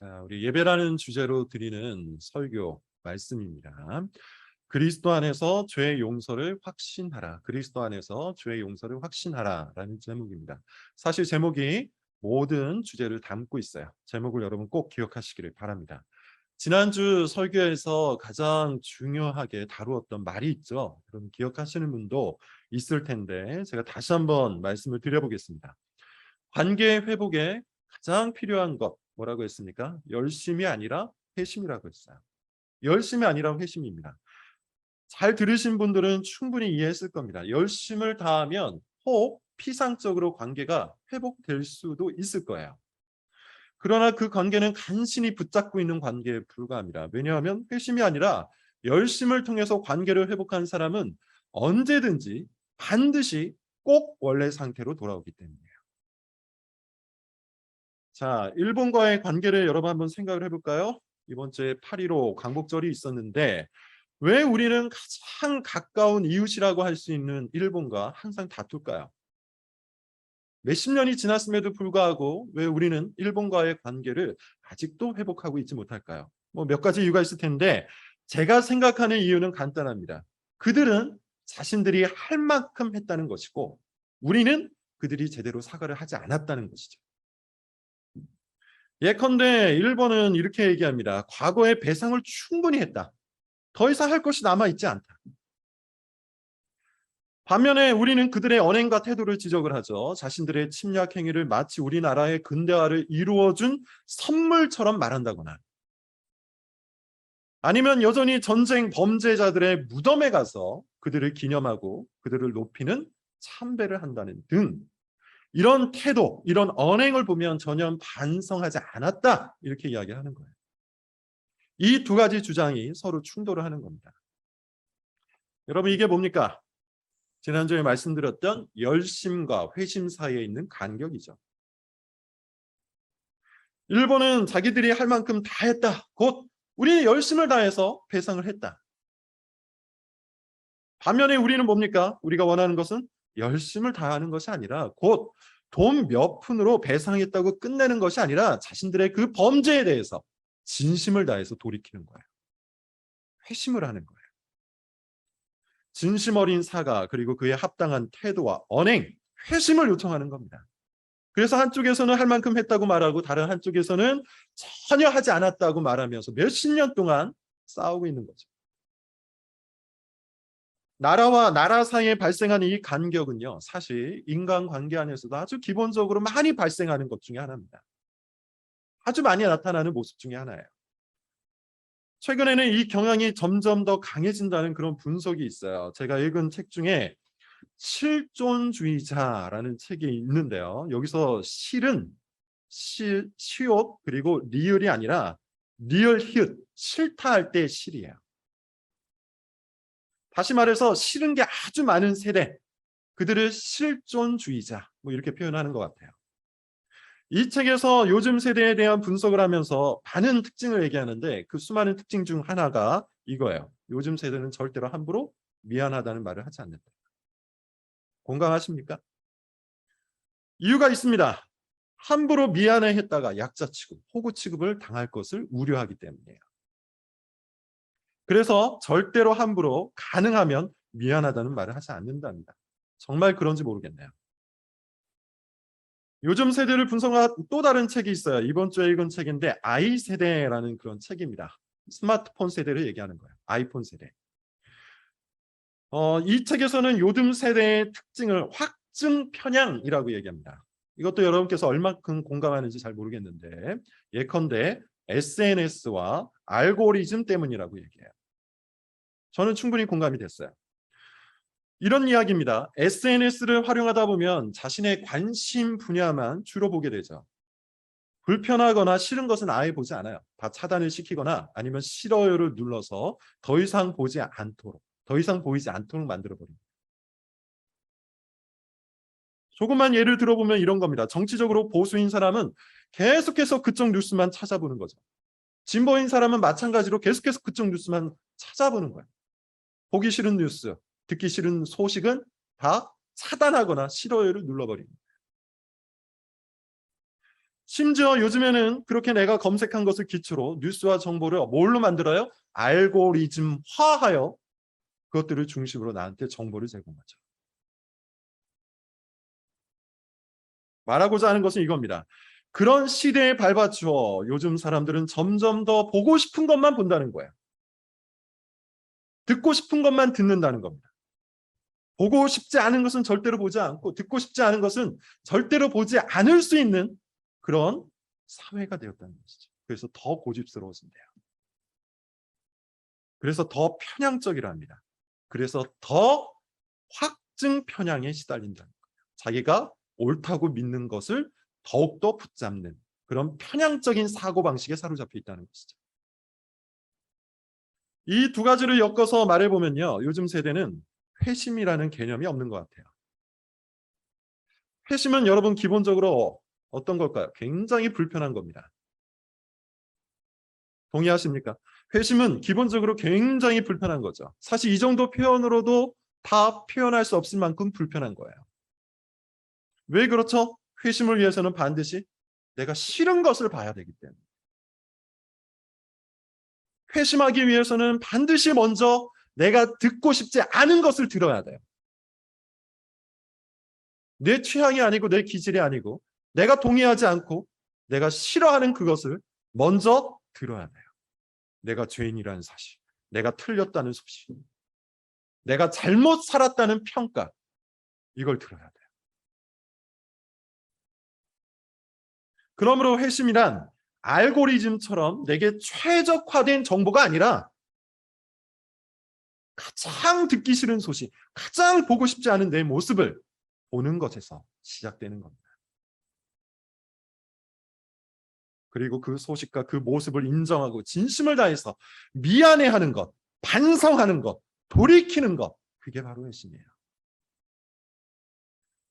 자, 우리 예배라는 주제로 드리는 설교 말씀입니다. 그리스도 안에서 죄의 용서를 확신하라. 그리스도 안에서 죄의 용서를 확신하라라는 제목입니다. 사실 제목이 모든 주제를 담고 있어요. 제목을 여러분 꼭 기억하시기를 바랍니다. 지난주 설교에서 가장 중요하게 다루었던 말이 있죠. 그럼 기억하시는 분도 있을 텐데 제가 다시 한번 말씀을 드려보겠습니다. 관계 회복에 가장 필요한 것 뭐라고 했습니까? 열심이 아니라 회심이라고 했어요. 열심이 아니라 회심입니다. 잘 들으신 분들은 충분히 이해했을 겁니다. 열심을 다하면 혹 피상적으로 관계가 회복될 수도 있을 거예요. 그러나 그 관계는 간신히 붙잡고 있는 관계에 불과합니다. 왜냐하면 회심이 아니라 열심을 통해서 관계를 회복한 사람은 언제든지 반드시 꼭 원래 상태로 돌아오기 때문이에요. 자, 일본과의 관계를 여러분 한번 생각을 해볼까요? 이번 주에 8.15 광복절이 있었는데 왜 우리는 가장 가까운 이웃이라고 할 수 있는 일본과 항상 다툴까요? 몇십 년이 지났음에도 불구하고 왜 우리는 일본과의 관계를 아직도 회복하고 있지 못할까요? 뭐 몇 가지 이유가 있을 텐데 제가 생각하는 이유는 간단합니다. 그들은 자신들이 할 만큼 했다는 것이고 우리는 그들이 제대로 사과를 하지 않았다는 것이죠. 예컨대 일본은 이렇게 얘기합니다. 과거에 배상을 충분히 했다. 더 이상 할 것이 남아있지 않다. 반면에 우리는 그들의 언행과 태도를 지적을 하죠. 자신들의 침략 행위를 마치 우리나라의 근대화를 이루어준 선물처럼 말한다거나 아니면 여전히 전쟁 범죄자들의 무덤에 가서 그들을 기념하고 그들을 높이는 참배를 한다는 등 이런 태도, 이런 언행을 보면 전혀 반성하지 않았다 이렇게 이야기하는 거예요. 이 두 가지 주장이 서로 충돌을 하는 겁니다. 여러분 이게 뭡니까? 지난주에 말씀드렸던 열심과 회심 사이에 있는 간격이죠. 일본은 자기들이 할 만큼 다 했다. 곧 우리는 열심을 다해서 배상을 했다. 반면에 우리는 뭡니까? 우리가 원하는 것은 열심을 다하는 것이 아니라 곧 돈 몇 푼으로 배상했다고 끝내는 것이 아니라 자신들의 그 범죄에 대해서 진심을 다해서 돌이키는 거예요. 회심을 하는 거예요. 진심 어린 사과 그리고 그에 합당한 태도와 언행, 회심을 요청하는 겁니다. 그래서 한쪽에서는 할 만큼 했다고 말하고 다른 한쪽에서는 전혀 하지 않았다고 말하면서 몇십 년 동안 싸우고 있는 거죠. 나라와 나라 사이에 발생하는 이 간격은요, 사실 인간관계 안에서도 아주 기본적으로 많이 발생하는 것 중에 하나입니다. 아주 많이 나타나는 모습 중에 하나예요. 최근에는 이 경향이 점점 더 강해진다는 그런 분석이 있어요. 제가 읽은 책 중에 실존주의자라는 책이 있는데요. 여기서 실은 시옷 그리고 리을이 아니라 리얼 히읗 싫다 할 때 실이에요. 다시 말해서 싫은 게 아주 많은 세대 그들을 실존주의자 뭐 이렇게 표현하는 것 같아요. 이 책에서 요즘 세대에 대한 분석을 하면서 많은 특징을 얘기하는데 그 수많은 특징 중 하나가 이거예요. 요즘 세대는 절대로 함부로 미안하다는 말을 하지 않는다. 공감하십니까? 이유가 있습니다. 함부로 미안해 했다가 약자 취급, 호구 취급을 당할 것을 우려하기 때문이에요. 그래서 절대로 함부로 가능하면 미안하다는 말을 하지 않는답니다. 정말 그런지 모르겠네요. 요즘 세대를 분석한 또 다른 책이 있어요. 이번 주에 읽은 책인데 아이 세대라는 그런 책입니다. 스마트폰 세대를 얘기하는 거예요. 아이폰 세대. 이 책에서는 요즘 세대의 특징을 확증 편향이라고 얘기합니다. 이것도 여러분께서 얼마큼 공감하는지 잘 모르겠는데 예컨대 SNS와 알고리즘 때문이라고 얘기해요. 저는 충분히 공감이 됐어요. 이런 이야기입니다. SNS를 활용하다 보면 자신의 관심 분야만 주로 보게 되죠. 불편하거나 싫은 것은 아예 보지 않아요. 다 차단을 시키거나 아니면 싫어요를 눌러서 더 이상 보지 않도록, 더 이상 보이지 않도록 만들어버립니다. 조금만 예를 들어보면 이런 겁니다. 정치적으로 보수인 사람은 계속해서 그쪽 뉴스만 찾아보는 거죠. 진보인 사람은 마찬가지로 계속해서 그쪽 뉴스만 찾아보는 거예요. 보기 싫은 뉴스, 듣기 싫은 소식은 다 차단하거나 싫어요를 눌러버립니다. 심지어 요즘에는 그렇게 내가 검색한 것을 기초로 뉴스와 정보를 뭘로 만들어요? 알고리즘화하여 그것들을 중심으로 나한테 정보를 제공하죠. 말하고자 하는 것은 이겁니다. 그런 시대에 밟아주어 요즘 사람들은 점점 더 보고 싶은 것만 본다는 거예요. 듣고 싶은 것만 듣는다는 겁니다. 보고 싶지 않은 것은 절대로 보지 않고 듣고 싶지 않은 것은 절대로 보지 않을 수 있는 그런 사회가 되었다는 것이죠. 그래서 더 고집스러워진대요. 그래서 더 편향적이라 합니다. 그래서 더 확증 편향에 시달린다는 거예요. 자기가 옳다고 믿는 것을 더욱더 붙잡는 그런 편향적인 사고방식에 사로잡혀 있다는 것이죠. 이 두 가지를 엮어서 말해보면요. 요즘 세대는 회심이라는 개념이 없는 것 같아요. 회심은 여러분 기본적으로 어떤 걸까요? 굉장히 불편한 겁니다. 동의하십니까? 회심은 기본적으로 굉장히 불편한 거죠. 사실 이 정도 표현으로도 다 표현할 수 없을 만큼 불편한 거예요. 왜 그렇죠? 회심을 위해서는 반드시 내가 싫은 것을 봐야 되기 때문에. 회심하기 위해서는 반드시 먼저 내가 듣고 싶지 않은 것을 들어야 돼요. 내 취향이 아니고 내 기질이 아니고 내가 동의하지 않고 내가 싫어하는 그것을 먼저 들어야 돼요. 내가 죄인이라는 사실, 내가 틀렸다는 소식, 내가 잘못 살았다는 평가, 이걸 들어야 돼요. 그러므로 회심이란 알고리즘처럼 내게 최적화된 정보가 아니라 가장 듣기 싫은 소식, 가장 보고 싶지 않은 내 모습을 보는 것에서 시작되는 겁니다. 그리고 그 소식과 그 모습을 인정하고 진심을 다해서 미안해하는 것, 반성하는 것, 돌이키는 것, 그게 바로 회심이에요.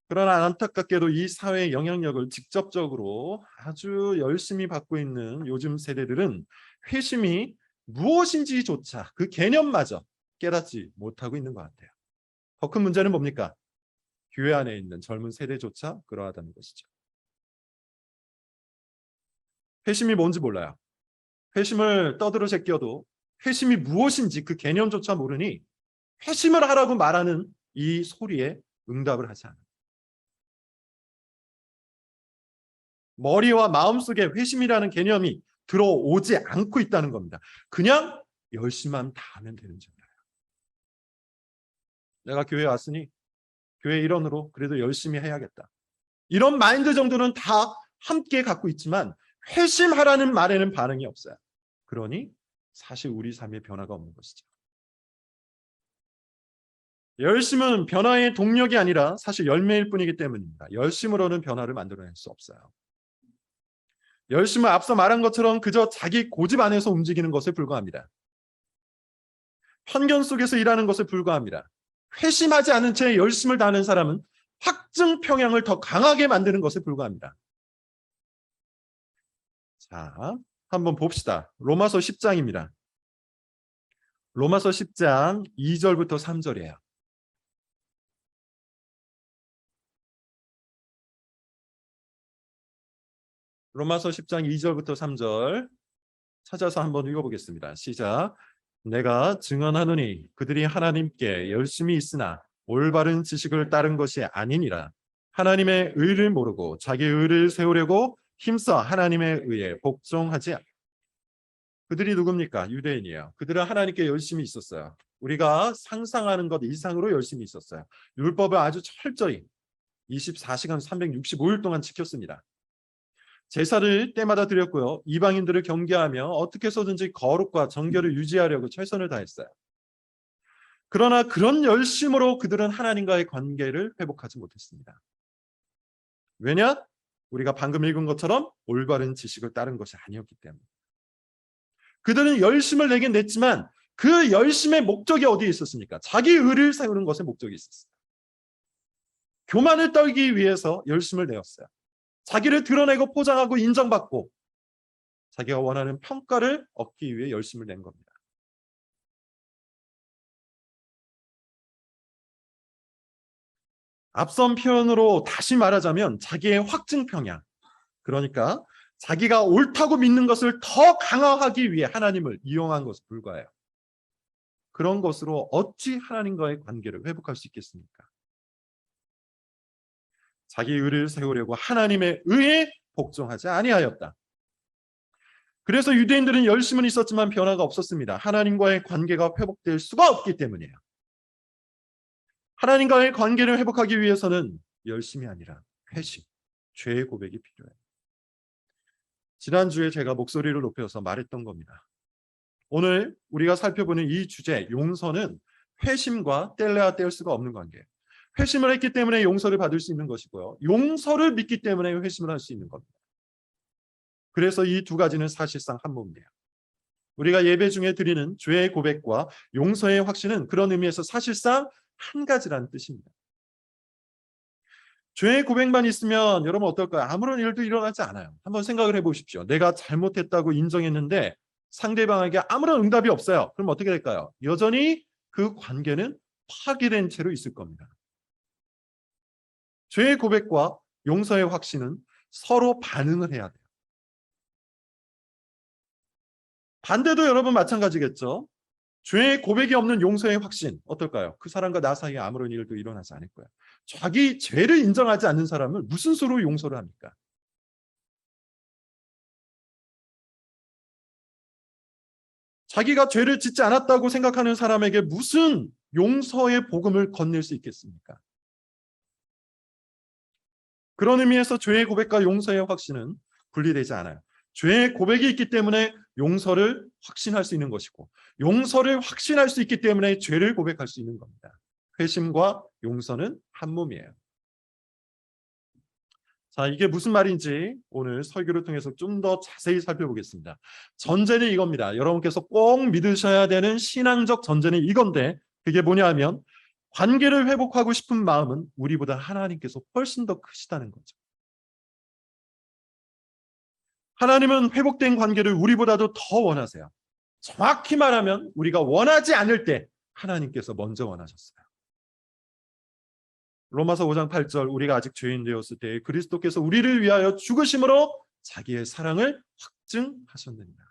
그러나 안타깝게도 이 사회의 영향력을 직접적으로 아주 열심히 받고 있는 요즘 세대들은 회심이 무엇인지조차 그 개념마저 깨닫지 못하고 있는 것 같아요. 더 큰 문제는 뭡니까? 교회 안에 있는 젊은 세대조차 그러하다는 것이죠. 회심이 뭔지 몰라요. 회심을 떠들어 제껴도 회심이 무엇인지 그 개념조차 모르니 회심을 하라고 말하는 이 소리에 응답을 하지 않아요. 머리와 마음속에 회심이라는 개념이 들어오지 않고 있다는 겁니다. 그냥 열심만 다 하면 되는 줄 알아요. 내가 교회에 왔으니 교회 일원으로 그래도 열심히 해야겠다. 이런 마인드 정도는 다 함께 갖고 있지만 회심하라는 말에는 반응이 없어요. 그러니 사실 우리 삶에 변화가 없는 것이죠. 열심은 변화의 동력이 아니라 사실 열매일 뿐이기 때문입니다. 열심으로는 변화를 만들어낼 수 없어요. 열심은 앞서 말한 것처럼 그저 자기 고집 안에서 움직이는 것에 불과합니다. 편견 속에서 일하는 것에 불과합니다. 회심하지 않은 채 열심을 다하는 사람은 확증 평양을 더 강하게 만드는 것에 불과합니다. 자, 한번 봅시다. 로마서 10장입니다. 로마서 10장 2절부터 3절이에요. 로마서 10장 2절부터 3절 찾아서 한번 읽어보겠습니다. 시작. 내가 증언하노니 그들이 하나님께 열심히 있으나 올바른 지식을 따른 것이 아니니라. 하나님의 의를 모르고 자기 의를 세우려고 힘써 하나님의 의에 복종하지. 그들이 누굽니까? 유대인이에요. 그들은 하나님께 열심히 있었어요. 우리가 상상하는 것 이상으로 열심히 있었어요. 율법을 아주 철저히 24시간 365일 동안 지켰습니다. 제사를 때마다 드렸고요. 이방인들을 경계하며 어떻게 해서든지 거룩과 정결을 유지하려고 최선을 다했어요. 그러나 그런 열심으로 그들은 하나님과의 관계를 회복하지 못했습니다. 왜냐? 우리가 방금 읽은 것처럼 올바른 지식을 따른 것이 아니었기 때문에. 그들은 열심을 내긴 냈지만 그 열심의 목적이 어디에 있었습니까? 자기 의를 세우는 것에 목적이 있었어요. 교만을 떨기 위해서 열심을 내었어요. 자기를 드러내고 포장하고 인정받고 자기가 원하는 평가를 얻기 위해 열심을 낸 겁니다. 앞선 표현으로 다시 말하자면 자기의 확증 평양, 그러니까 자기가 옳다고 믿는 것을 더 강화하기 위해 하나님을 이용한 것에 불과해요. 그런 것으로 어찌 하나님과의 관계를 회복할 수 있겠습니까? 자기 의를 세우려고 하나님의 의에 복종하지 아니하였다. 그래서 유대인들은 열심은 있었지만 변화가 없었습니다. 하나님과의 관계가 회복될 수가 없기 때문이에요. 하나님과의 관계를 회복하기 위해서는 열심이 아니라 회심, 죄의 고백이 필요해요. 지난주에 제가 목소리를 높여서 말했던 겁니다. 오늘 우리가 살펴보는 이 주제, 용서는 회심과 뗄래야 뗄 수가 없는 관계예요. 회심을 했기 때문에 용서를 받을 수 있는 것이고요. 용서를 믿기 때문에 회심을 할 수 있는 겁니다. 그래서 이 두 가지는 사실상 한 몸이에요. 우리가 예배 중에 드리는 죄의 고백과 용서의 확신은 그런 의미에서 사실상 한 가지라는 뜻입니다. 죄의 고백만 있으면 여러분 어떨까요? 아무런 일도 일어나지 않아요. 한번 생각을 해보십시오. 내가 잘못했다고 인정했는데 상대방에게 아무런 응답이 없어요. 그럼 어떻게 될까요? 여전히 그 관계는 파괴된 채로 있을 겁니다. 죄의 고백과 용서의 확신은 서로 반응을 해야 돼요. 반대도 여러분 마찬가지겠죠. 죄의 고백이 없는 용서의 확신 어떨까요? 그 사람과 나 사이에 아무런 일도 일어나지 않을 거야. 자기 죄를 인정하지 않는 사람을 무슨 수로 용서를 합니까? 자기가 죄를 짓지 않았다고 생각하는 사람에게 무슨 용서의 복음을 건넬 수 있겠습니까? 그런 의미에서 죄의 고백과 용서의 확신은 분리되지 않아요. 죄의 고백이 있기 때문에 용서를 확신할 수 있는 것이고, 용서를 확신할 수 있기 때문에 죄를 고백할 수 있는 겁니다. 회심과 용서는 한 몸이에요. 자, 이게 무슨 말인지 오늘 설교를 통해서 좀 더 자세히 살펴보겠습니다. 전제는 이겁니다. 여러분께서 꼭 믿으셔야 되는 신앙적 전제는 이건데, 그게 뭐냐 하면 관계를 회복하고 싶은 마음은 우리보다 하나님께서 훨씬 더 크시다는 거죠. 하나님은 회복된 관계를 우리보다도 더 원하세요. 정확히 말하면 우리가 원하지 않을 때 하나님께서 먼저 원하셨어요. 로마서 5장 8절 우리가 아직 죄인 되었을 때 그리스도께서 우리를 위하여 죽으심으로 자기의 사랑을 확증하셨느니라.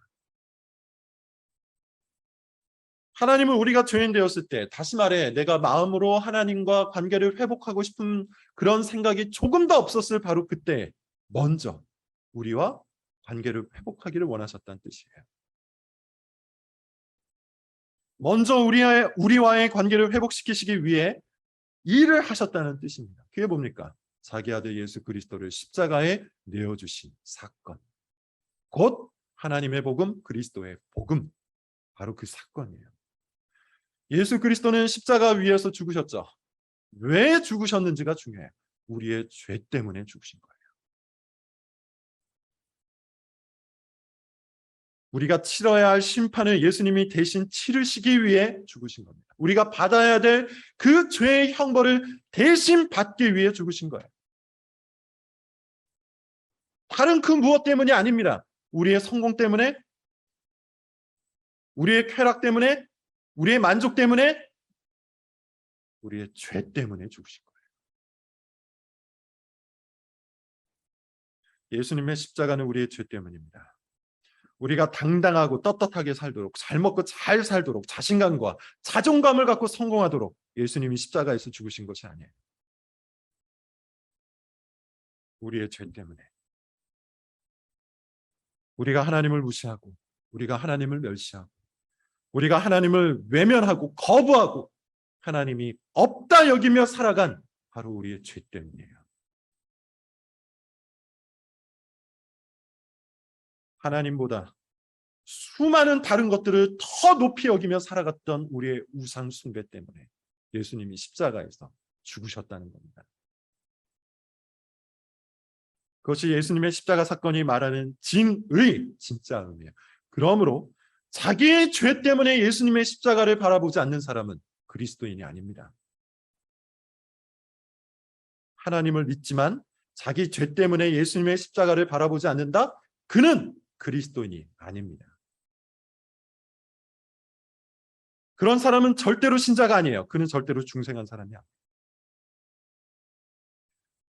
하나님은 우리가 죄인 되었을 때, 다시 말해 내가 마음으로 하나님과 관계를 회복하고 싶은 그런 생각이 조금 더 없었을 바로 그때 먼저 우리와 관계를 회복하기를 원하셨다는 뜻이에요. 먼저 우리와의 관계를 회복시키시기 위해 일을 하셨다는 뜻입니다. 그게 뭡니까? 자기 아들 예수 그리스도를 십자가에 내어주신 사건. 곧 하나님의 복음, 그리스도의 복음. 바로 그 사건이에요. 예수 그리스도는 십자가 위에서 죽으셨죠. 왜 죽으셨는지가 중요해요. 우리의 죄 때문에 죽으신 거예요. 우리가 치러야 할 심판을 예수님이 대신 치르시기 위해 죽으신 겁니다. 우리가 받아야 될 그 죄의 형벌을 대신 받기 위해 죽으신 거예요. 다른 그 무엇 때문이 아닙니다. 우리의 성공 때문에, 우리의 쾌락 때문에, 우리의 만족 때문에, 우리의 죄 때문에 죽으신 거예요. 예수님의 십자가는 우리의 죄 때문입니다. 우리가 당당하고 떳떳하게 살도록, 잘 먹고 잘 살도록, 자신감과 자존감을 갖고 성공하도록 예수님이 십자가에서 죽으신 것이 아니에요. 우리의 죄 때문에. 우리가 하나님을 무시하고, 우리가 하나님을 멸시하고, 우리가 하나님을 외면하고 거부하고 하나님이 없다 여기며 살아간 바로 우리의 죄 때문이에요. 하나님보다 수많은 다른 것들을 더 높이 여기며 살아갔던 우리의 우상 숭배 때문에 예수님이 십자가에서 죽으셨다는 겁니다. 그것이 예수님의 십자가 사건이 말하는 진의, 진짜 의미예요. 그러므로 자기의 죄 때문에 예수님의 십자가를 바라보지 않는 사람은 그리스도인이 아닙니다. 하나님을 믿지만 자기 죄 때문에 예수님의 십자가를 바라보지 않는다? 그는 그리스도인이 아닙니다. 그런 사람은 절대로 신자가 아니에요. 그는 절대로 중생한 사람이 아니에요.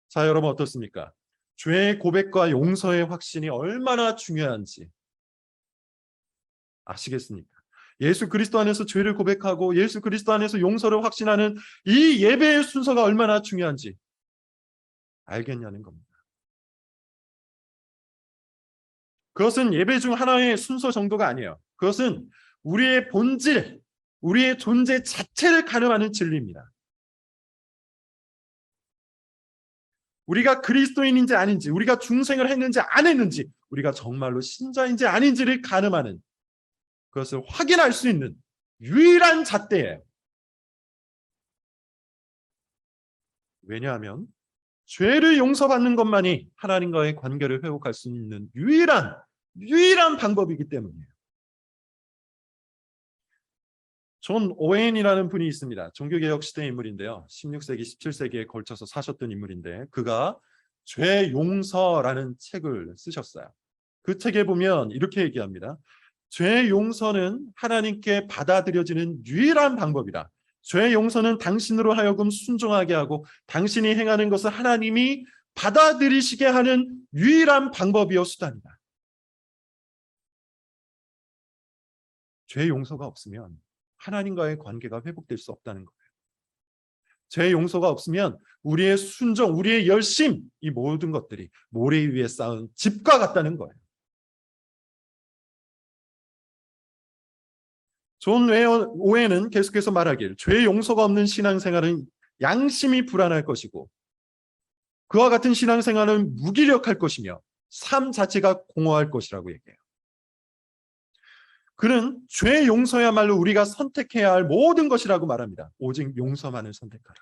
자, 여러분 어떻습니까? 죄의 고백과 용서의 확신이 얼마나 중요한지 아시겠습니까? 예수 그리스도 안에서 죄를 고백하고 예수 그리스도 안에서 용서를 확신하는 이 예배의 순서가 얼마나 중요한지 알겠냐는 겁니다. 그것은 예배 중 하나의 순서 정도가 아니에요. 그것은 우리의 본질, 우리의 존재 자체를 가늠하는 진리입니다. 우리가 그리스도인인지 아닌지, 우리가 중생을 했는지 안 했는지, 우리가 정말로 신자인지 아닌지를 가늠하는, 그것을 확인할 수 있는 유일한 잣대예요. 왜냐하면 죄를 용서받는 것만이 하나님과의 관계를 회복할 수 있는 유일한 방법이기 때문이에요. 존 오웬이라는 분이 있습니다. 종교개혁 시대 인물인데요. 16세기, 17세기에 걸쳐서 사셨던 인물인데 그가 죄 용서라는 책을 쓰셨어요. 그 책에 보면 이렇게 얘기합니다. 죄 용서는 하나님께 받아들여지는 유일한 방법이다. 죄 용서는 당신으로 하여금 순종하게 하고 당신이 행하는 것을 하나님이 받아들이시게 하는 유일한 방법이요 수단이다. 죄 용서가 없으면 하나님과의 관계가 회복될 수 없다는 거예요. 죄 용서가 없으면 우리의 순종, 우리의 열심, 이 모든 것들이 모래 위에 쌓은 집과 같다는 거예요. 존 오웬은 계속해서 말하길 죄 용서가 없는 신앙생활은 양심이 불안할 것이고 그와 같은 신앙생활은 무기력할 것이며 삶 자체가 공허할 것이라고 얘기해요. 그는 죄 용서야말로 우리가 선택해야 할 모든 것이라고 말합니다. 오직 용서만을 선택하라.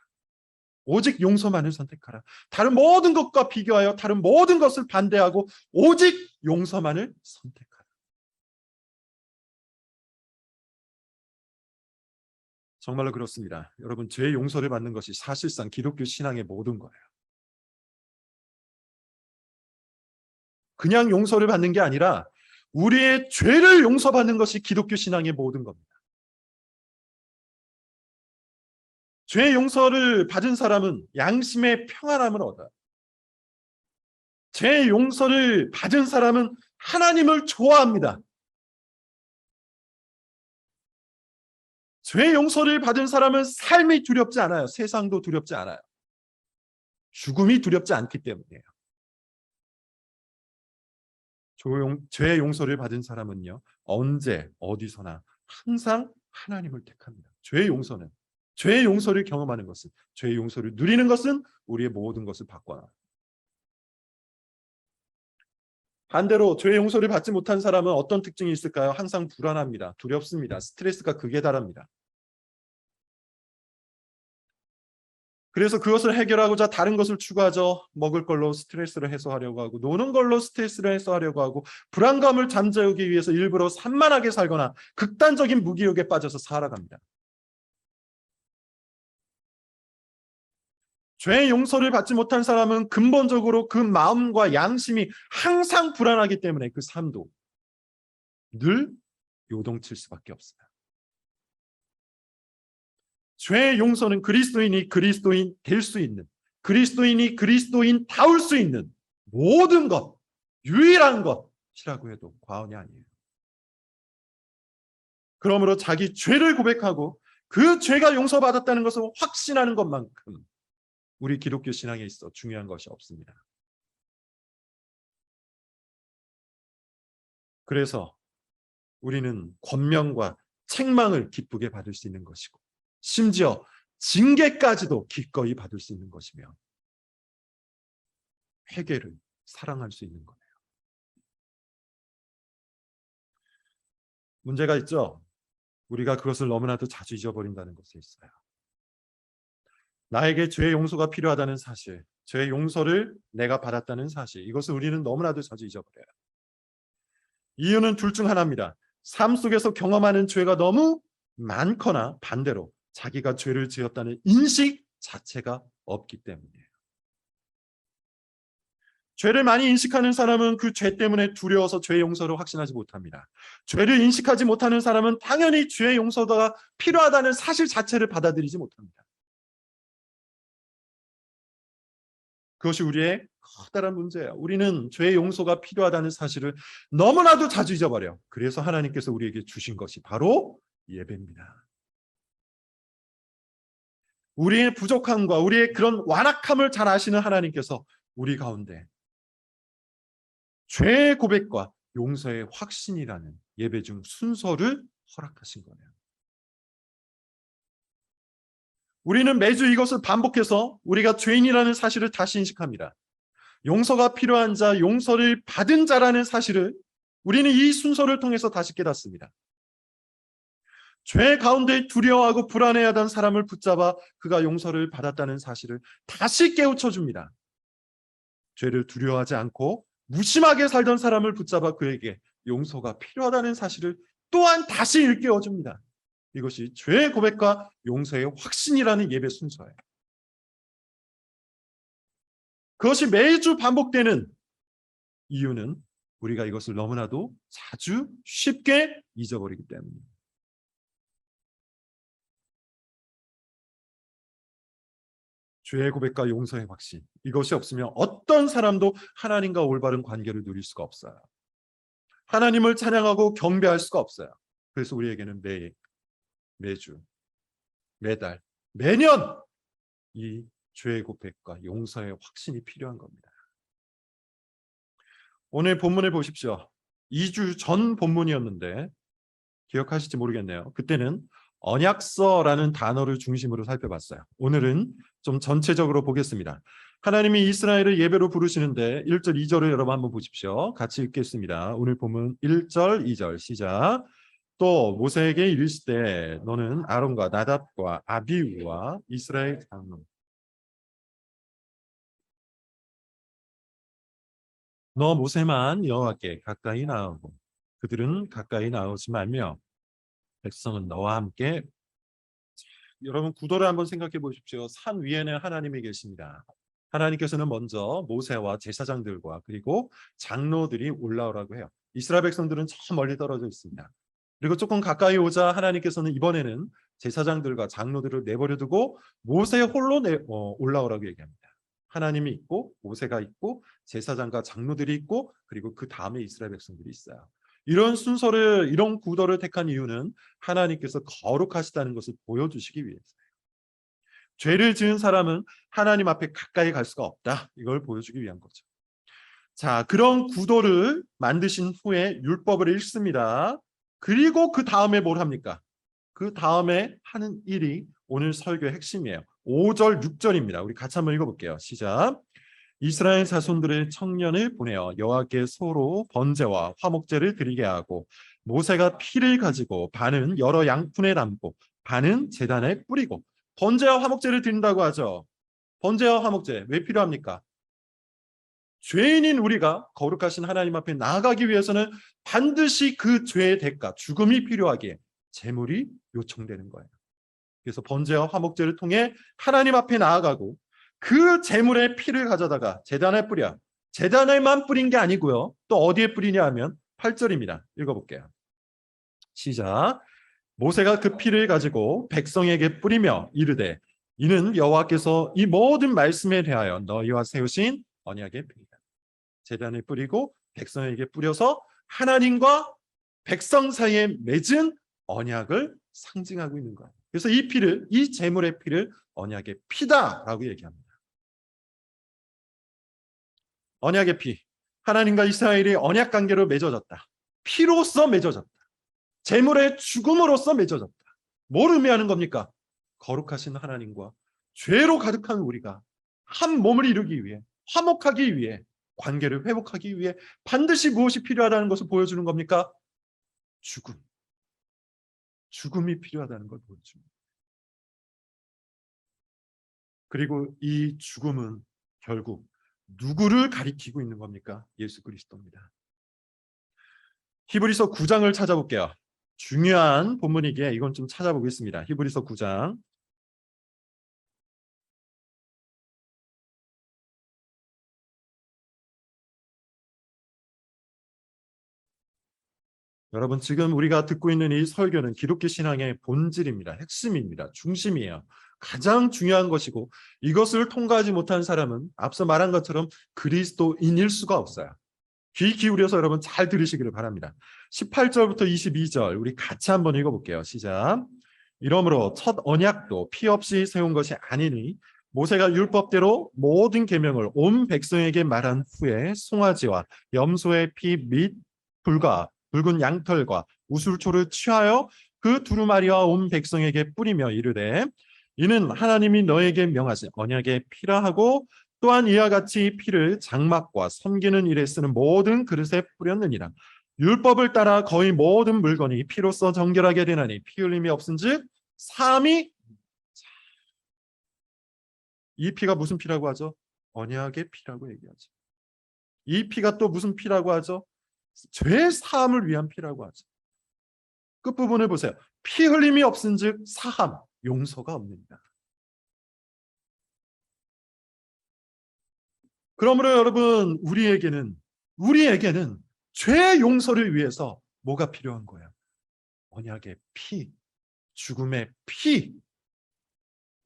오직 용서만을 선택하라. 다른 모든 것과 비교하여 다른 모든 것을 반대하고 오직 용서만을 선택하라. 정말로 그렇습니다. 여러분, 죄 용서를 받는 것이 사실상 기독교 신앙의 모든 거예요. 그냥 용서를 받는 게 아니라 우리의 죄를 용서받는 것이 기독교 신앙의 모든 겁니다. 죄 용서를 받은 사람은 양심의 평안함을 얻어요. 죄 용서를 받은 사람은 하나님을 좋아합니다. 죄 용서를 받은 사람은 삶이 두렵지 않아요. 세상도 두렵지 않아요. 죽음이 두렵지 않기 때문이에요. 죄 용서를 받은 사람은요, 언제 어디서나 항상 하나님을 택합니다. 죄 용서를 경험하는 것은, 죄 용서를 누리는 것은 우리의 모든 것을 바꿔놔요. 반대로 죄 용서를 받지 못한 사람은 어떤 특징이 있을까요? 항상 불안합니다. 두렵습니다. 스트레스가 극에 달합니다. 그래서 그것을 해결하고자 다른 것을 추구하죠. 먹을 걸로 스트레스를 해소하려고 하고 노는 걸로 스트레스를 해소하려고 하고 불안감을 잠재우기 위해서 일부러 산만하게 살거나 극단적인 무기력에 빠져서 살아갑니다. 죄 용서를 받지 못한 사람은 근본적으로 그 마음과 양심이 항상 불안하기 때문에 그 삶도 늘 요동칠 수밖에 없습니다. 죄 용서는 그리스도인이 그리스도인 될 수 있는, 그리스도인이 그리스도인다울 수 있는 모든 것, 유일한 것이라고 해도 과언이 아니에요. 그러므로 자기 죄를 고백하고 그 죄가 용서받았다는 것을 확신하는 것만큼 우리 기독교 신앙에 있어 중요한 것이 없습니다. 그래서 우리는 권면과 책망을 기쁘게 받을 수 있는 것이고 심지어 징계까지도 기꺼이 받을 수 있는 것이며 회개를 사랑할 수 있는 거예요. 문제가 있죠. 우리가 그것을 너무나도 자주 잊어버린다는 것에 있어요. 나에게 죄의 용서가 필요하다는 사실, 죄의 용서를 내가 받았다는 사실, 이것을 우리는 너무나도 자주 잊어버려요. 이유는 둘 중 하나입니다. 삶 속에서 경험하는 죄가 너무 많거나 반대로 자기가 죄를 지었다는 인식 자체가 없기 때문이에요. 죄를 많이 인식하는 사람은 그 죄 때문에 두려워서 죄의 용서를 확신하지 못합니다. 죄를 인식하지 못하는 사람은 당연히 죄의 용서가 필요하다는 사실 자체를 받아들이지 못합니다. 그것이 우리의 커다란 문제예요. 우리는 죄의 용서가 필요하다는 사실을 너무나도 자주 잊어버려. 그래서 하나님께서 우리에게 주신 것이 바로 예배입니다. 우리의 부족함과 우리의 그런 완악함을 잘 아시는 하나님께서 우리 가운데 죄의 고백과 용서의 확신이라는 예배 중 순서를 허락하신 거예요. 우리는 매주 이것을 반복해서 우리가 죄인이라는 사실을 다시 인식합니다. 용서가 필요한 자, 용서를 받은 자라는 사실을 우리는 이 순서를 통해서 다시 깨닫습니다. 죄 가운데 두려워하고 불안해하던 사람을 붙잡아 그가 용서를 받았다는 사실을 다시 깨우쳐 줍니다. 죄를 두려워하지 않고 무심하게 살던 사람을 붙잡아 그에게 용서가 필요하다는 사실을 또한 다시 일깨워 줍니다. 이것이 죄의 고백과 용서의 확신이라는 예배 순서예요. 그것이 매주 반복되는 이유는 우리가 이것을 너무나도 자주 쉽게 잊어버리기 때문입니다. 죄의 고백과 용서의 확신, 이것이 없으면 어떤 사람도 하나님과 올바른 관계를 누릴 수가 없어요. 하나님을 찬양하고 경배할 수가 없어요. 그래서 우리에게는 매주, 매달, 매년 이 죄의 고백과 용서의 확신이 필요한 겁니다. 오늘 본문을 보십시오. 2주 전 본문이었는데 기억하실지 모르겠네요. 그때는 언약서라는 단어를 중심으로 살펴봤어요. 오늘은 좀 전체적으로 보겠습니다. 하나님이 이스라엘을 예배로 부르시는데 1절, 2절을 여러분 한번 보십시오. 같이 읽겠습니다. 오늘 본문 1절, 2절 시작. 또 모세에게 이르시되 너는 아론과 나답과 아비후와 이스라엘 장로 너 모세만 여호와께 가까이 나오고 그들은 가까이 나오지 말며 백성은 너와 함께. 여러분 구도를 한번 생각해 보십시오. 산 위에는 하나님이 계십니다. 하나님께서는 먼저 모세와 제사장들과 그리고 장로들이 올라오라고 해요. 이스라엘 백성들은 저 멀리 떨어져 있습니다. 그리고 조금 가까이 오자 하나님께서는 이번에는 제사장들과 장로들을 내버려 두고 모세 홀로 올라오라고 얘기합니다. 하나님이 있고 모세가 있고 제사장과 장로들이 있고 그리고 그 다음에 이스라엘 백성들이 있어요. 이런 순서를, 이런 구도를 택한 이유는 하나님께서 거룩하시다는 것을 보여주시기 위해서예요. 죄를 지은 사람은 하나님 앞에 가까이 갈 수가 없다. 이걸 보여주기 위한 거죠. 자, 그런 구도를 만드신 후에 율법을 읽습니다. 그리고 그 다음에 뭘 합니까? 그 다음에 하는 일이 오늘 설교의 핵심이에요. 5절, 6절입니다. 우리 같이 한번 읽어볼게요. 시작. 이스라엘 자손들의 청년을 보내어 여호와께 소로 번제와 화목제를 드리게 하고 모세가 피를 가지고 반은 여러 양푼에 담고 반은 제단에 뿌리고. 번제와 화목제를 드린다고 하죠. 번제와 화목제 왜 필요합니까? 죄인인 우리가 거룩하신 하나님 앞에 나아가기 위해서는 반드시 그 죄의 대가, 죽음이 필요하기에 제물이 요청되는 거예요. 그래서 번제와 화목제를 통해 하나님 앞에 나아가고 그 제물의 피를 가져다가 제단에 뿌려. 제단에만 뿌린 게 아니고요. 또 어디에 뿌리냐 하면 8절입니다. 읽어볼게요. 시작. 모세가 그 피를 가지고 백성에게 뿌리며 이르되 이는 여호와께서 이 모든 말씀에 대하여 너희와 세우신 언약의 피이다. 제단에 뿌리고 백성에게 뿌려서 하나님과 백성 사이에 맺은 언약을 상징하고 있는 거예요. 그래서 이 피를, 이 제물의 피를 언약의 피다라고 얘기합니다. 언약의 피, 하나님과 이스라엘이 언약 관계로 맺어졌다. 피로써 맺어졌다. 제물의 죽음으로써 맺어졌다. 뭘 의미하는 겁니까? 거룩하신 하나님과 죄로 가득한 우리가 한 몸을 이루기 위해, 화목하기 위해, 관계를 회복하기 위해 반드시 무엇이 필요하다는 것을 보여주는 겁니까? 죽음. 죽음이 필요하다는 걸 보여줍니다. 그리고 이 죽음은 결국 누구를 가리키고 있는 겁니까? 예수 그리스도입니다. 히브리서 9장을 찾아볼게요. 중요한 본문이기에 이건 좀 찾아보겠습니다. 히브리서 9장. 여러분 지금 우리가 듣고 있는 이 설교는 기독교 신앙의 본질입니다. 핵심입니다. 중심이에요. 가장 중요한 것이고 이것을 통과하지 못한 사람은 앞서 말한 것처럼 그리스도인일 수가 없어요. 귀 기울여서 여러분 잘 들으시기를 바랍니다. 18절부터 22절 우리 같이 한번 읽어볼게요. 시작. 이러므로 첫 언약도 피 없이 세운 것이 아니니 모세가 율법대로 모든 계명을 온 백성에게 말한 후에 송아지와 염소의 피 및 불과 붉은 양털과 우슬초를 취하여 그 두루마리와 온 백성에게 뿌리며 이르되 이는 하나님이 너에게 명하신 언약의 피라 하고 또한 이와 같이 피를 장막과 섬기는 일에 쓰는 모든 그릇에 뿌렸느니라. 율법을 따라 거의 모든 물건이 피로써 정결하게 되나니 피 흘림이 없은즉 사함이. 이 피가 무슨 피라고 하죠? 언약의 피라고 얘기하죠. 이 피가 또 무슨 피라고 하죠? 죄 사함을 위한 피라고 하죠. 끝부분을 보세요. 피 흘림이 없은즉 사함, 용서가 없느니라. 그러므로 여러분 우리에게는 죄 용서를 위해서 뭐가 필요한 거예요? 언약의 피, 죽음의 피,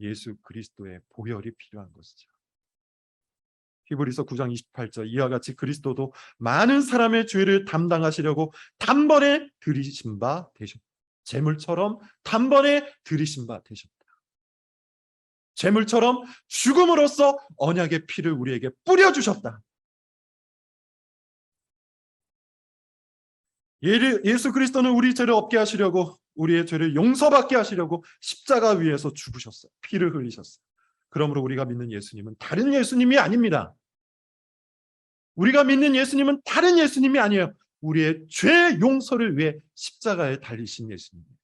예수 그리스도의 보혈이 필요한 것이죠. 히브리서 9장 28절 이와 같이 그리스도도 많은 사람의 죄를 담당하시려고 단번에 들이신 바 되셨다. 제물처럼 단번에 들이신 바 되셨다. 제물처럼 죽음으로써 언약의 피를 우리에게 뿌려주셨다. 예수 그리스도는 우리 죄를 없게 하시려고 우리의 죄를 용서받게 하시려고 십자가 위에서 죽으셨어요. 피를 흘리셨어요. 그러므로 우리가 믿는 예수님은 다른 예수님이 아닙니다. 우리가 믿는 예수님은 다른 예수님이 아니에요. 우리의 죄 용서를 위해 십자가에 달리신 예수님입니다.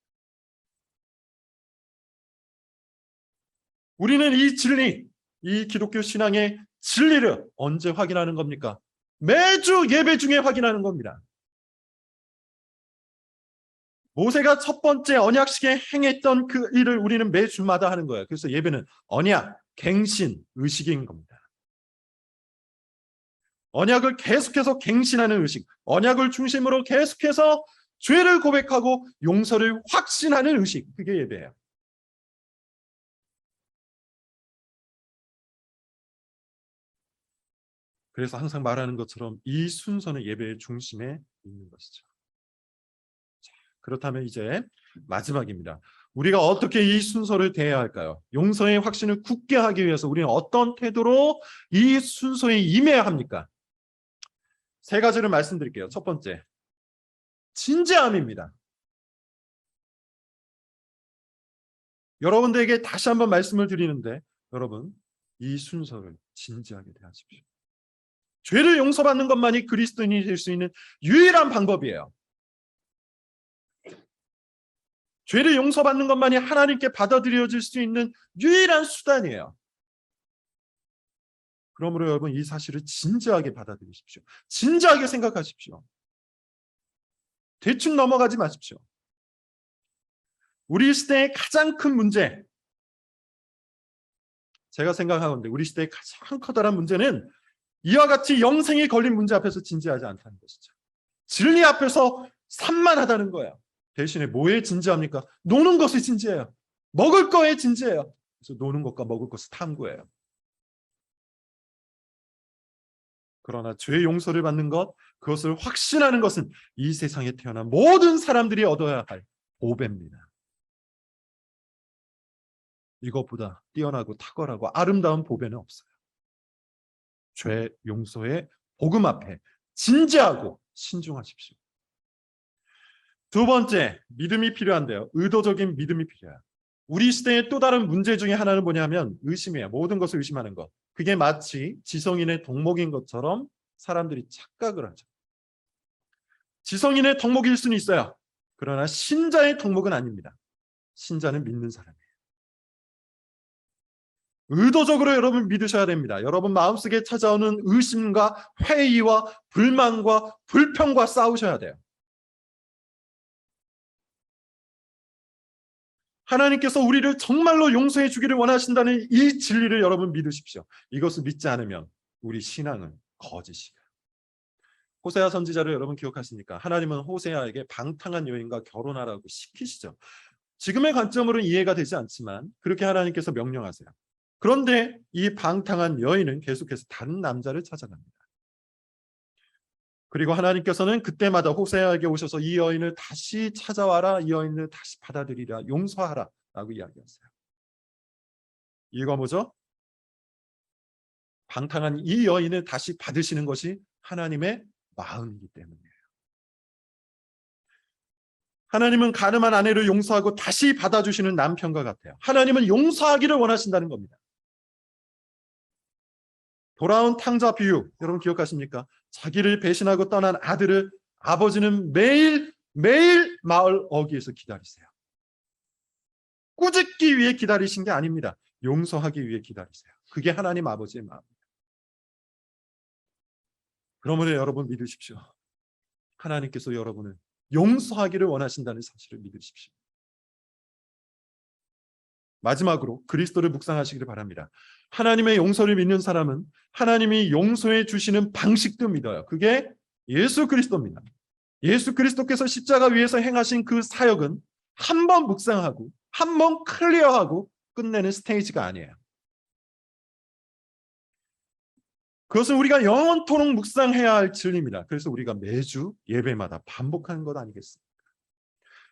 우리는 이 진리, 이 기독교 신앙의 진리를 언제 확인하는 겁니까? 매주 예배 중에 확인하는 겁니다. 모세가 첫 번째 언약식에 행했던 그 일을 우리는 매주마다 하는 거예요. 그래서 예배는 언약, 갱신, 의식인 겁니다. 언약을 계속해서 갱신하는 의식, 언약을 중심으로 계속해서 죄를 고백하고 용서를 확신하는 의식, 그게 예배예요. 그래서 항상 말하는 것처럼 이 순서는 예배의 중심에 있는 것이죠. 그렇다면 이제 마지막입니다. 우리가 어떻게 이 순서를 대해야 할까요? 용서의 확신을 굳게 하기 위해서 우리는 어떤 태도로 이 순서에 임해야 합니까? 세 가지를 말씀드릴게요. 첫 번째, 진지함입니다. 여러분들에게 다시 한번 말씀을 드리는데 여러분, 이 순서를 진지하게 대하십시오. 죄를 용서받는 것만이 그리스도인이 될 수 있는 유일한 방법이에요. 죄를 용서받는 것만이 하나님께 받아들여질 수 있는 유일한 수단이에요. 그러므로 여러분 이 사실을 진지하게 받아들이십시오. 진지하게 생각하십시오. 대충 넘어가지 마십시오. 우리 시대의 가장 큰 문제, 제가 생각하건대 우리 시대의 가장 커다란 문제는 이와 같이 영생이 걸린 문제 앞에서 진지하지 않다는 것이죠. 진리 앞에서 산만하다는 거예요. 대신에 뭐에 진지합니까? 노는 것에 진지해요. 먹을 거에 진지해요. 그래서 노는 것과 먹을 것을 탐구해요. 그러나 죄 용서를 받는 것, 그것을 확신하는 것은 이 세상에 태어난 모든 사람들이 얻어야 할 보배입니다. 이것보다 뛰어나고 탁월하고 아름다운 보배는 없어요. 죄 용서의 복음 앞에 진지하고 신중하십시오. 두 번째, 믿음이 필요한데요. 의도적인 믿음이 필요해요. 우리 시대의 또 다른 문제 중에 하나는 뭐냐면 의심이에요. 모든 것을 의심하는 것. 그게 마치 지성인의 덕목인 것처럼 사람들이 착각을 하죠. 지성인의 덕목일 수는 있어요. 그러나 신자의 덕목은 아닙니다. 신자는 믿는 사람이에요. 의도적으로 여러분 믿으셔야 됩니다. 여러분 마음속에 찾아오는 의심과 회의와 불만과 불평과 싸우셔야 돼요. 하나님께서 우리를 정말로 용서해 주기를 원하신다는 이 진리를 여러분 믿으십시오. 이것을 믿지 않으면 우리 신앙은 거짓이에요. 호세아 선지자를 여러분 기억하십니까? 하나님은 호세아에게 방탕한 여인과 결혼하라고 시키시죠. 지금의 관점으로는 이해가 되지 않지만 그렇게 하나님께서 명령하세요. 그런데 이 방탕한 여인은 계속해서 다른 남자를 찾아갑니다. 그리고 하나님께서는 그때마다 호세아에게 오셔서 이 여인을 다시 찾아와라, 이 여인을 다시 받아들이라, 용서하라 라고 이야기하세요. 이유가 뭐죠? 방탕한 이 여인을 다시 받으시는 것이 하나님의 마음이기 때문이에요. 하나님은 가늠한 아내를 용서하고 다시 받아주시는 남편과 같아요. 하나님은 용서하기를 원하신다는 겁니다. 돌아온 탕자 비유, 여러분 기억하십니까? 자기를 배신하고 떠난 아들을 아버지는 매일 마을 어귀에서 기다리세요. 꾸짖기 위해 기다리신 게 아닙니다. 용서하기 위해 기다리세요. 그게 하나님 아버지의 마음입니다. 그러므로 여러분 믿으십시오. 하나님께서 여러분을 용서하기를 원하신다는 사실을 믿으십시오. 마지막으로 그리스도를 묵상하시기를 바랍니다. 하나님의 용서를 믿는 사람은 하나님이 용서해 주시는 방식도 믿어요. 그게 예수 그리스도입니다. 예수 그리스도께서 십자가 위에서 행하신 그 사역은 한 번 묵상하고 한 번 클리어하고 끝내는 스테이지가 아니에요. 그것은 우리가 영원토록 묵상해야 할 진리입니다. 그래서 우리가 매주 예배마다 반복하는 것 아니겠습니까?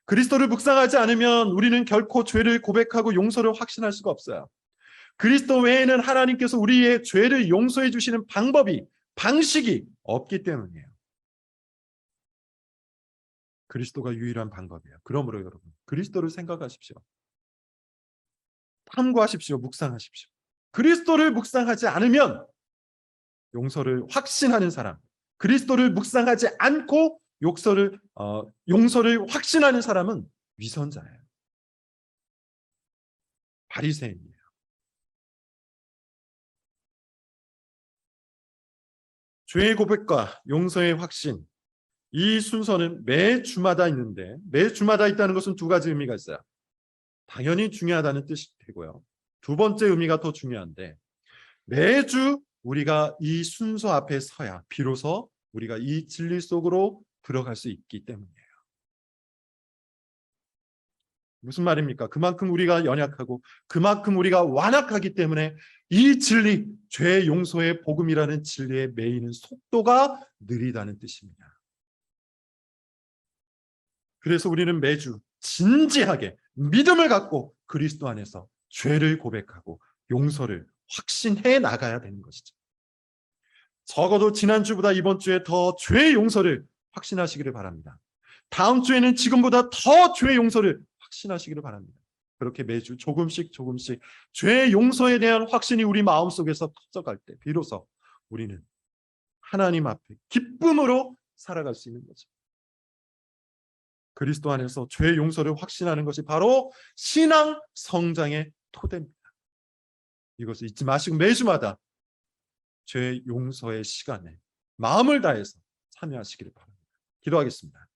그리스도를 묵상하지 않으면 우리는 결코 죄를 고백하고 용서를 확신할 수가 없어요. 그리스도 외에는 하나님께서 우리의 죄를 용서해 주시는 방식이 없기 때문이에요. 그리스도가 유일한 방법이에요. 그러므로 여러분, 그리스도를 생각하십시오. 탐구하십시오. 묵상하십시오. 그리스도를 묵상하지 않으면 용서를 확신하는 사람, 그리스도를 묵상하지 않고 용서를 확신하는 사람은 위선자예요. 바리새인이에요. 죄의 고백과 용서의 확신, 이 순서는 매 주마다 있는데, 매 주마다 있다는 것은 두 가지 의미가 있어요. 당연히 중요하다는 뜻이 되고요. 두 번째 의미가 더 중요한데, 매주 우리가 이 순서 앞에 서야 비로소 우리가 이 진리 속으로 들어갈 수 있기 때문이에요. 무슨 말입니까? 그만큼 우리가 연약하고 그만큼 우리가 완악하기 때문에 이 진리, 죄 용서의 복음이라는 진리에 매이는 속도가 느리다는 뜻입니다. 그래서 우리는 매주 진지하게 믿음을 갖고 그리스도 안에서 죄를 고백하고 용서를 확신해 나가야 되는 것이죠. 적어도 지난주보다 이번 주에 더 죄의 용서를 확신하시기를 바랍니다. 다음 주에는 지금보다 더 죄의 용서를 확신하시기를 바랍니다. 그렇게 매주 조금씩 죄의 용서에 대한 확신이 우리 마음속에서 커져갈 때 비로소 우리는 하나님 앞에 기쁨으로 살아갈 수 있는 거죠. 그리스도 안에서 죄의 용서를 확신하는 것이 바로 신앙 성장의 토대입니다. 이것을 잊지 마시고 매주마다 죄 용서의 시간에 마음을 다해서 참여하시기를 바랍니다. 기도하겠습니다.